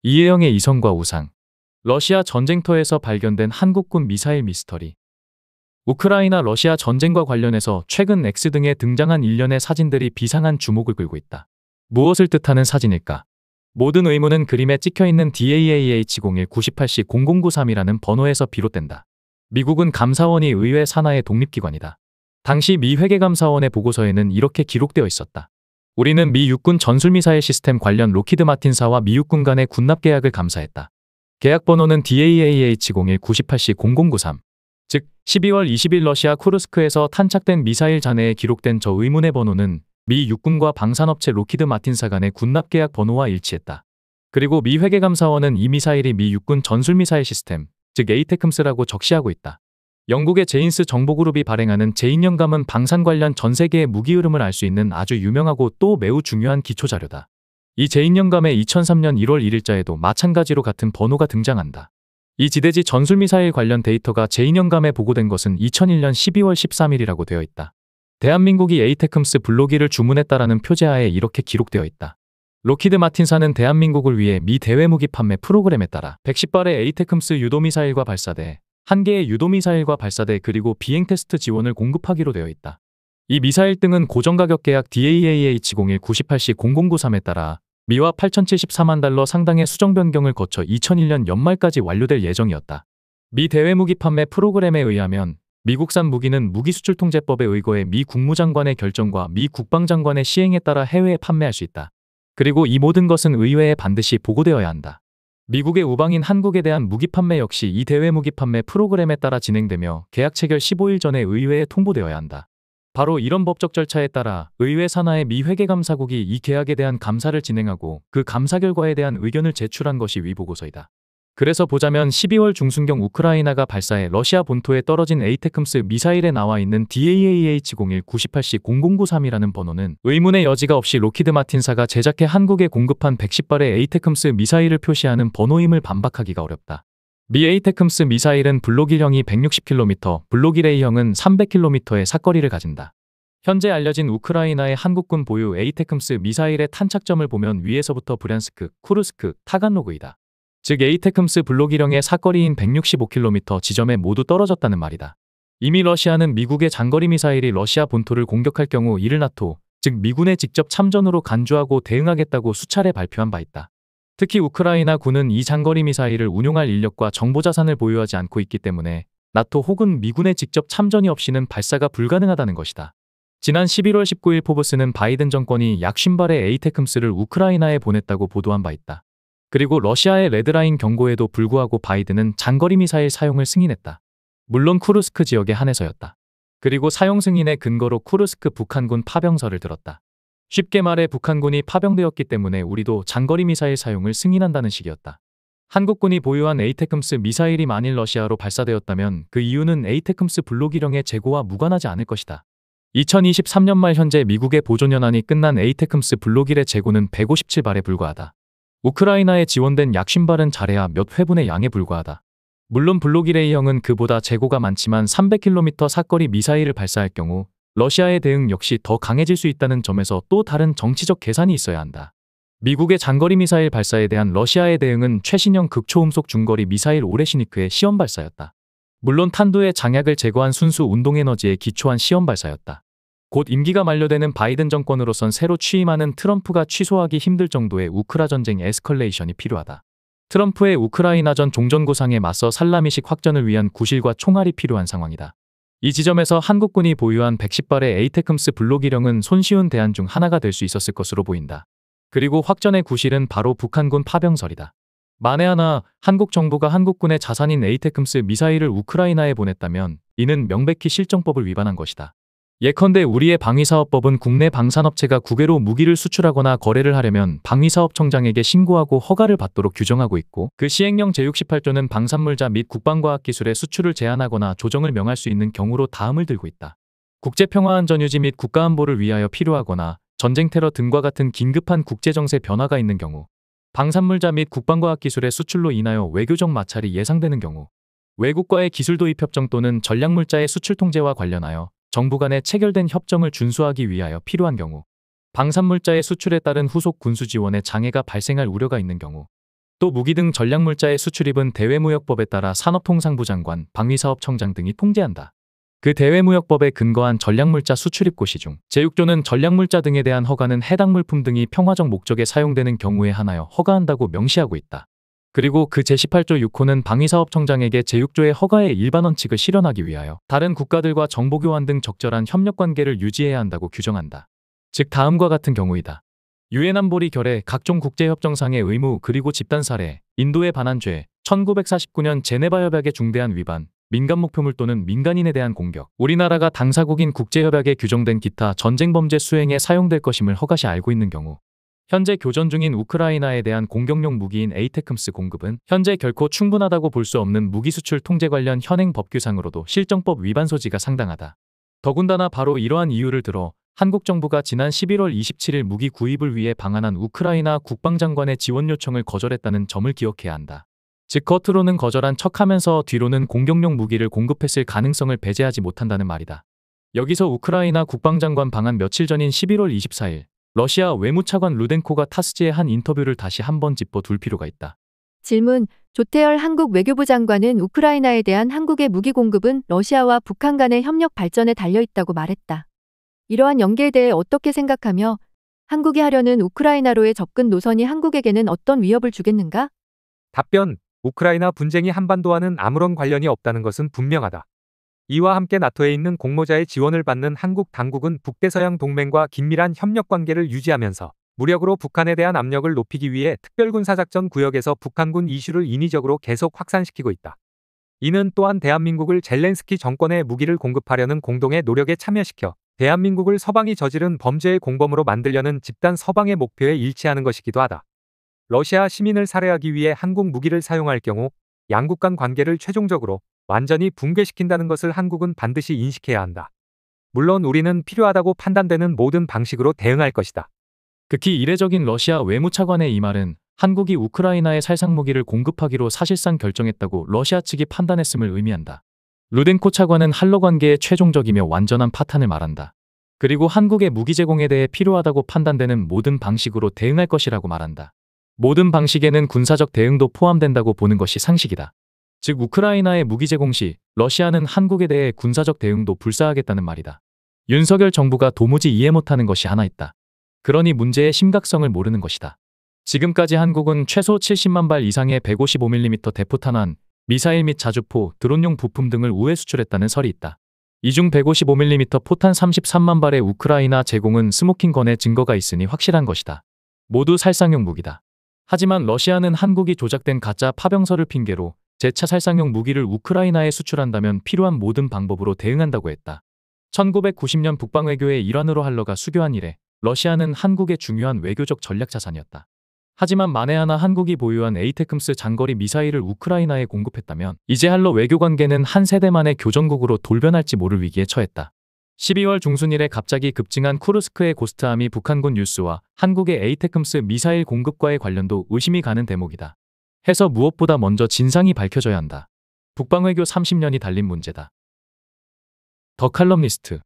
이혜영의 이성과 우상. 러시아 전쟁터에서 발견된 한국군 미사일 미스터리. 우크라이나 러시아 전쟁과 관련해서 최근 X 등에 등장한 일련의 사진들이 비상한 주목을 끌고 있다. 무엇을 뜻하는 사진일까? 모든 의문은 그림에 찍혀있는 DAAH0198C0093이라는 번호에서 비롯된다. 미국은 감사원이 의회 산하의 독립기관이다. 당시 미 회계감사원의 보고서에는 이렇게 기록되어 있었다. 우리는 미 육군 전술미사일 시스템 관련 로키드 마틴사와 미 육군 간의 군납 계약을 감사했다. 계약 번호는 DAAH0198C0093. 즉 12월 20일 러시아 쿠르스크에서 탄착된 미사일 잔해에 기록된 저 의문의 번호는 미 육군과 방산업체 로키드 마틴사 간의 군납 계약 번호와 일치했다. 그리고 미 회계감사원은 이 미사일이 미 육군 전술미사일 시스템, 즉 에이테크მს라고 적시하고 있다. 영국의 제인스 정보그룹이 발행하는 제2년감은 방산 관련 전 세계의 무기 흐름을 알 수 있는 아주 유명하고 또 매우 중요한 기초자료다. 이 제2년감의 2003년 1월 1일자에도 마찬가지로 같은 번호가 등장한다. 이 지대지 전술미사일 관련 데이터가 제2년감에 보고된 것은 2001년 12월 13일이라고 되어 있다. 대한민국이 에이테크ම්스 블로기를 주문했다라는 표제하에 이렇게 기록되어 있다. 로키드 마틴사는 대한민국을 위해 미 대외무기 판매 프로그램에 따라 110발의 에이테크ම්스 유도미사일과 발사대, 1개의 유도미사일과 발사대 그리고 비행 테스트 지원을 공급하기로 되어 있다. 이 미사일 등은 고정가격 계약 DAAH0198C0093에 따라 미화 8,074만 달러 상당의 수정 변경을 거쳐 2001년 연말까지 완료될 예정이었다. 미 대외무기 판매 프로그램에 의하면 미국산 무기는 무기수출통제법에 의거해 미 국무장관의 결정과 미 국방장관의 시행에 따라 해외에 판매할 수 있다. 그리고 이 모든 것은 의회에 반드시 보고되어야 한다. 미국의 우방인 한국에 대한 무기 판매 역시 이 대외무기 판매 프로그램에 따라 진행되며 계약 체결 15일 전에 의회에 통보되어야 한다. 바로 이런 법적 절차에 따라 의회 산하의 미 회계감사국이 이 계약에 대한 감사를 진행하고 그 감사 결과에 대한 의견을 제출한 것이 위 보고서이다. 그래서 보자면 12월 중순경 우크라이나가 발사해 러시아 본토에 떨어진 에이테크ම්스 미사일에 나와 있는 DAAH0198C0093이라는 번호는 의문의 여지가 없이 로키드 마틴사가 제작해 한국에 공급한 110발의 에이테크ම්스 미사일을 표시하는 번호임을 반박하기가 어렵다. 미 에이테크ම්스 미사일은 블록 1형이 160km, 블록 1A형은 300km의 사거리를 가진다. 현재 알려진 우크라이나의 한국군 보유 에이테크ම්스 미사일의 탄착점을 보면 위에서부터 브랜스크, 쿠르스크, 타간로그이다. 즉 에이테크ම්스 블록 1형의 사거리인 165km 지점에 모두 떨어졌다는 말이다. 이미 러시아는 미국의 장거리 미사일이 러시아 본토를 공격할 경우 이를 나토, 즉 미군의 직접 참전으로 간주하고 대응하겠다고 수차례 발표한 바 있다. 특히 우크라이나 군은 이 장거리 미사일을 운용할 인력과 정보자산을 보유하지 않고 있기 때문에 나토 혹은 미군의 직접 참전이 없이는 발사가 불가능하다는 것이다. 지난 11월 19일 포브스는 바이든 정권이 약 50발의 에이테크ම්스를 우크라이나에 보냈다고 보도한 바 있다. 그리고 러시아의 레드라인 경고에도 불구하고 바이든은 장거리 미사일 사용을 승인했다. 물론 쿠르스크 지역에 한해서였다. 그리고 사용 승인의 근거로 쿠르스크 북한군 파병설을 들었다. 쉽게 말해 북한군이 파병되었기 때문에 우리도 장거리 미사일 사용을 승인한다는 식이었다. 한국군이 보유한 에이테크ම්스 미사일이 만일 러시아로 발사되었다면 그 이유는 에이테크ම්스 블록 1형의 재고와 무관하지 않을 것이다. 2023년 말 현재 미국의 보존연한이 끝난 에이테크ම්스 블록 1의 재고는 157발에 불과하다. 우크라이나에 지원된 약 50발은 잘해야 몇 회분의 양에 불과하다. 물론 블록 1A형은 그보다 재고가 많지만 300km 사거리 미사일을 발사할 경우 러시아의 대응 역시 더 강해질 수 있다는 점에서 또 다른 정치적 계산이 있어야 한다. 미국의 장거리 미사일 발사에 대한 러시아의 대응은 최신형 극초음속 중거리 미사일 오레시니크의 시험 발사였다. 물론 탄두의 장약을 제거한 순수 운동에너지에 기초한 시험 발사였다. 곧 임기가 만료되는 바이든 정권으로선 새로 취임하는 트럼프가 취소하기 힘들 정도의 우크라 전쟁 에스컬레이션이 필요하다. 트럼프의 우크라이나전 종전고상에 맞서 살라미식 확전을 위한 구실과 총알이 필요한 상황이다. 이 지점에서 한국군이 보유한 110발의 에이테크ම්스 블록 1형은 손쉬운 대안 중 하나가 될 수 있었을 것으로 보인다. 그리고 확전의 구실은 바로 북한군 파병설이다. 만에 하나 한국 정부가 한국군의 자산인 에이테크ම්스 미사일을 우크라이나에 보냈다면 이는 명백히 실정법을 위반한 것이다. 예컨대 우리의 방위사업법은 국내 방산업체가 국외로 무기를 수출하거나 거래를 하려면 방위사업청장에게 신고하고 허가를 받도록 규정하고 있고 그 시행령 제68조는 방산물자 및 국방과학기술의 수출을 제한하거나 조정을 명할 수 있는 경우로 다음을 들고 있다. 국제평화안전 유지 및 국가안보를 위하여 필요하거나 전쟁 테러 등과 같은 긴급한 국제정세 변화가 있는 경우 방산물자 및 국방과학기술의 수출로 인하여 외교적 마찰이 예상되는 경우 외국과의 기술 도입 협정 또는 전략물자의 수출 통제와 관련하여 정부 간에 체결된 협정을 준수하기 위하여 필요한 경우 방산물자의 수출에 따른 후속 군수 지원에 장애가 발생할 우려가 있는 경우 또 무기 등 전략물자의 수출입은 대외무역법에 따라 산업통상부 장관, 방위사업청장 등이 통제한다. 그 대외무역법에 근거한 전략물자 수출입 고시 중 제6조는 전략물자 등에 대한 허가는 해당 물품 등이 평화적 목적에 사용되는 경우에 한하여 허가한다고 명시하고 있다. 그리고 그 제18조 6호는 방위사업청장에게 제6조의 허가의 일반 원칙을 실현하기 위하여 다른 국가들과 정보교환 등 적절한 협력관계를 유지해야 한다고 규정한다. 즉 다음과 같은 경우이다. 유엔 안보리 결의 각종 국제협정상의 의무 그리고 집단 살해, 인도에 반한 죄, 1949년 제네바 협약의 중대한 위반, 민간 목표물 또는 민간인에 대한 공격, 우리나라가 당사국인 국제협약에 규정된 기타 전쟁범죄 수행에 사용될 것임을 허가시 알고 있는 경우 현재 교전 중인 우크라이나에 대한 공격용 무기인 에이테크므스 공급은 현재 결코 충분하다고 볼 수 없는 무기 수출 통제 관련 현행 법규상으로도 실정법 위반 소지가 상당하다. 더군다나 바로 이러한 이유를 들어 한국 정부가 지난 11월 27일 무기 구입을 위해 방한한 우크라이나 국방장관의 지원 요청을 거절했다는 점을 기억해야 한다. 즉 겉으로는 거절한 척하면서 뒤로는 공격용 무기를 공급했을 가능성을 배제하지 못한다는 말이다. 여기서 우크라이나 국방장관 방한 며칠 전인 11월 24일 러시아 외무차관 루덴코가 타스지의 한 인터뷰를 다시 한번 짚어둘 필요가 있다. 질문. 조태열 한국 외교부 장관은 우크라이나에 대한 한국의 무기 공급은 러시아와 북한 간의 협력 발전에 달려있다고 말했다. 이러한 연계에 대해 어떻게 생각하며 한국이 하려는 우크라이나로의 접근 노선이 한국에게는 어떤 위협을 주겠는가? 답변. 우크라이나 분쟁이 한반도와는 아무런 관련이 없다는 것은 분명하다. 이와 함께 나토에 있는 공모자의 지원을 받는 한국 당국은 북대서양 동맹과 긴밀한 협력 관계를 유지하면서 무력으로 북한에 대한 압력을 높이기 위해 특별군사작전 구역에서 북한군 이슈를 인위적으로 계속 확산시키고 있다. 이는 또한 대한민국을 젤렌스키 정권에 무기를 공급하려는 공동의 노력에 참여시켜 대한민국을 서방이 저지른 범죄의 공범으로 만들려는 집단 서방의 목표에 일치하는 것이기도 하다. 러시아 시민을 살해하기 위해 한국 무기를 사용할 경우 양국 간 관계를 최종적으로 완전히 붕괴시킨다는 것을 한국은 반드시 인식해야 한다. 물론 우리는 필요하다고 판단되는 모든 방식으로 대응할 것이다. 극히 이례적인 러시아 외무차관의 이 말은 한국이 우크라이나에 살상무기를 공급하기로 사실상 결정했다고 러시아 측이 판단했음을 의미한다. 루덴코 차관은 한러 관계의 최종적이며 완전한 파탄을 말한다. 그리고 한국의 무기 제공에 대해 필요하다고 판단되는 모든 방식으로 대응할 것이라고 말한다. 모든 방식에는 군사적 대응도 포함된다고 보는 것이 상식이다. 즉 우크라이나의 무기 제공 시 러시아는 한국에 대해 군사적 대응도 불사하겠다는 말이다. 윤석열 정부가 도무지 이해 못하는 것이 하나 있다. 그러니 문제의 심각성을 모르는 것이다. 지금까지 한국은 최소 70만 발 이상의 155mm 대포탄환, 미사일 및 자주포, 드론용 부품 등을 우회 수출했다는 설이 있다. 이 중 155mm 포탄 33만 발의 우크라이나 제공은 스모킹건의 증거가 있으니 확실한 것이다. 모두 살상용 무기다. 하지만 러시아는 한국이 조작된 가짜 파병설을 핑계로 재차 살상용 무기를 우크라이나에 수출한다면 필요한 모든 방법으로 대응한다고 했다. 1990년 북방외교의 일환으로 한러가 수교한 이래 러시아는 한국의 중요한 외교적 전략 자산이었다. 하지만 만에 하나 한국이 보유한 에이테크므스 장거리 미사일을 우크라이나에 공급했다면 이제 한러 외교관계는 한 세대 만의 교전국으로 돌변할지 모를 위기에 처했다. 12월 중순 이래 갑자기 급증한 쿠르스크의 고스트함이 북한군 뉴스와 한국의 에이테크므스 미사일 공급과의 관련도 의심이 가는 대목이다. 해서 무엇보다 먼저 진상이 밝혀져야 한다. 북방외교 30년이 달린 문제다. 더 칼럼니스트